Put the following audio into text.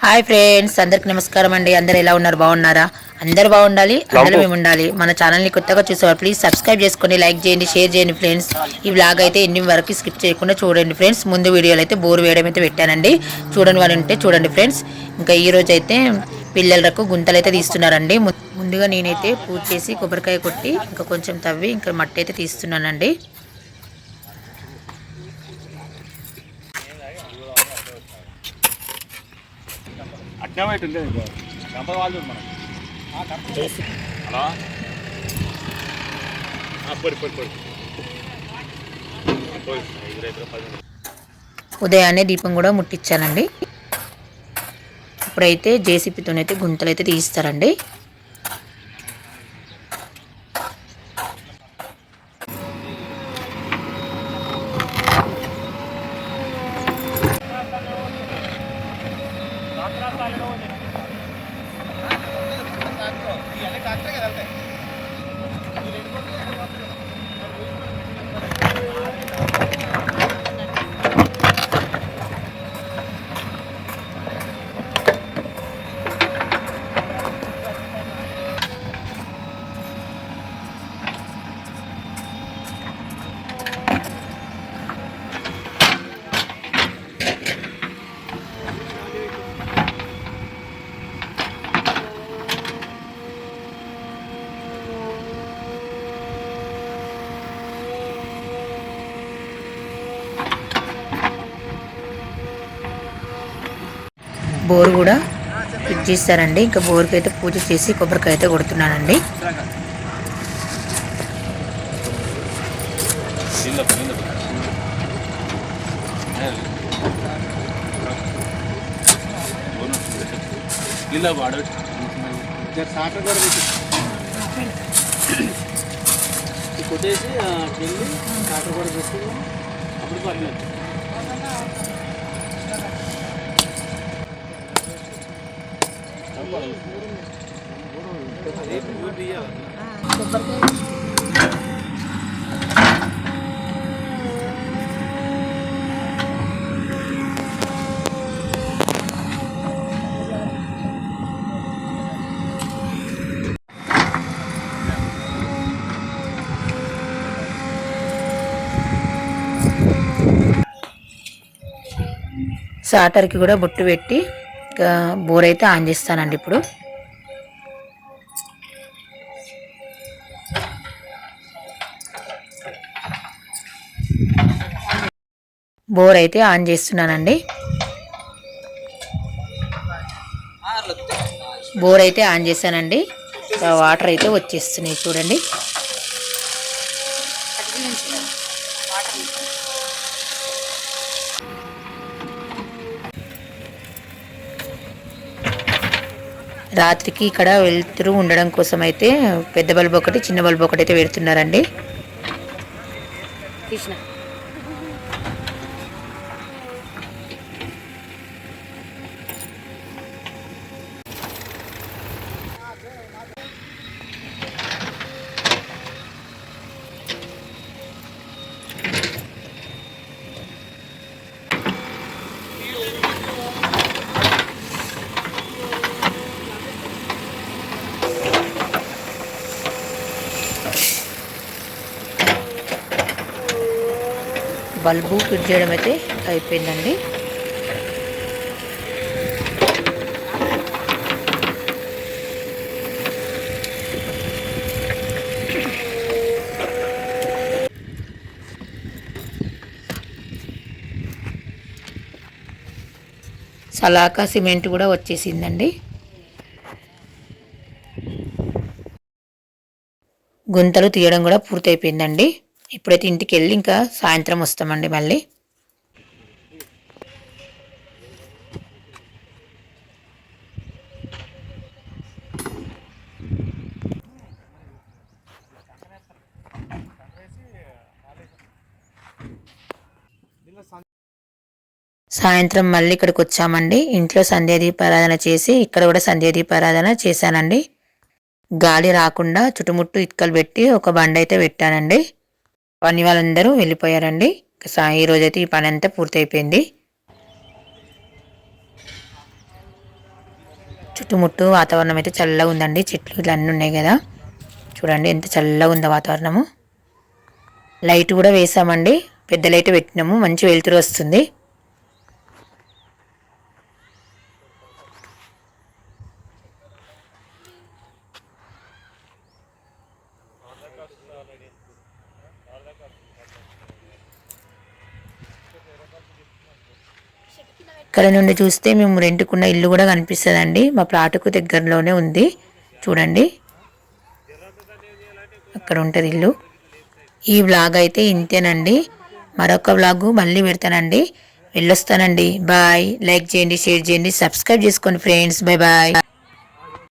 Hi friends, అందరికి నమస్కారం అండి. అందరు ఎలా ఉన్నారు? బాగున్నారా? అందరు బాగుండాలి, అందరూ మేము ఉండాలి. మన ఛానల్ని కొత్తగా చూసేవారు ప్లీజ్ సబ్స్క్రైబ్ చేసుకోండి, లైక్ చేయండి, షేర్ చేయండి ఫ్రెండ్స్. ఈ వ్లాగ్ అయితే ఎన్ని వరకు స్కిప్ చేయకుండా చూడండి ఫ్రెండ్స్. ముందు వీడియోలో అయితే బోర్ వేయడం అయితే పెట్టానండి, చూడండి వాళ్ళు ఉంటే చూడండి ఫ్రెండ్స్. ఇంకా ఈ రోజు అయితే పిల్లలకు గుంతలు అయితే తీస్తున్నారండి. ముందుగా నేనైతే పూజ చేసి కొబ్బరికాయ కొట్టి ఇంకా కొంచెం తవ్వి ఇంకా మట్టి అయితే తీస్తున్నానండి. ఉదయాన్నే దీపం కూడా ముట్టించానండి. ఇప్పుడైతే జేసీపీతోనైతే గుంతలు అయితే తీస్తారండి. బోరు కూడా ఫిట్ చేస్తారండి. ఇంకా బోరుకి అయితే పూజ చేసి కొబ్బరికాయ అయితే కొడుతున్నానండి. కొట్టేసి వెళ్ళి కాటర్ కూడా పెట్టి అప్పుడు పర్లేదు. సాటర్కి కూడా బొట్టు పెట్టి బోర్ అయితే ఆన్ చేస్తానండి. ఇప్పుడు బోర్ అయితే ఆన్ చేస్తున్నానండి. బోర్ అయితే ఆన్ చేశానండి. వాటర్ అయితే వచ్చేస్తున్నాయి చూడండి. రాత్రికి ఇక్కడ వెళ్తురు ఉండడం కోసం అయితే పెద్ద బల్బు ఒకటి చిన్న బల్బు ఒకటి అయితే పెడుతున్నారండి. బల్బు ఫిట్ చేయడం అయితే అయిపోయిందండి. సలాకా సిమెంట్ కూడా వచ్చేసిందండి. గుంతలు తీయడం కూడా పూర్తయిపోయిందండి. ఇప్పుడైతే ఇంటికి వెళ్ళి ఇంకా సాయంత్రం వస్తామండి మళ్ళీ. సాయంత్రం మళ్ళీ ఇక్కడికి వచ్చామండి. ఇంట్లో సంధ్యాదీపారాధన చేసి ఇక్కడ కూడా సంధ్యాదీపారాధన చేశానండి. గాలి రాకుండా చుట్టుముట్టు ఇటుకలు పెట్టి ఒక బండ అయితే పెట్టానండి. పని వాళ్ళందరూ వెళ్ళిపోయారండి. ఈ రోజైతే ఈ పని అంతా పూర్తయిపోయింది. చుట్టుముట్టు వాతావరణం అయితే చల్లగా ఉందండి. చెట్లు ఇట్లా అన్నీ ఉన్నాయి కదా, చూడండి ఎంత చల్లగా ఉందో వాతావరణము. లైట్ కూడా వేసామండి, పెద్ద లైట్ పెట్టినాము, మంచి వెలుతురు వస్తుంది. ఇక్కడ నుండి చూస్తే మేము రెంట్కున్న ఇల్లు కూడా కనిపిస్తుందండి. మా ప్లాటుకు దగ్గరలోనే ఉంది, చూడండి అక్కడ ఉంటుంది ఇల్లు. ఈ వ్లాగ్ అయితే ఇంతేనండి. మరొక వ్లాగు మళ్ళీ పెడతానండి. వెళ్ళొస్తానండి. బాయ్. లైక్ చేయండి, షేర్ చేయండి, సబ్స్క్రైబ్ చేసుకోండి ఫ్రెండ్స్. Bye bye.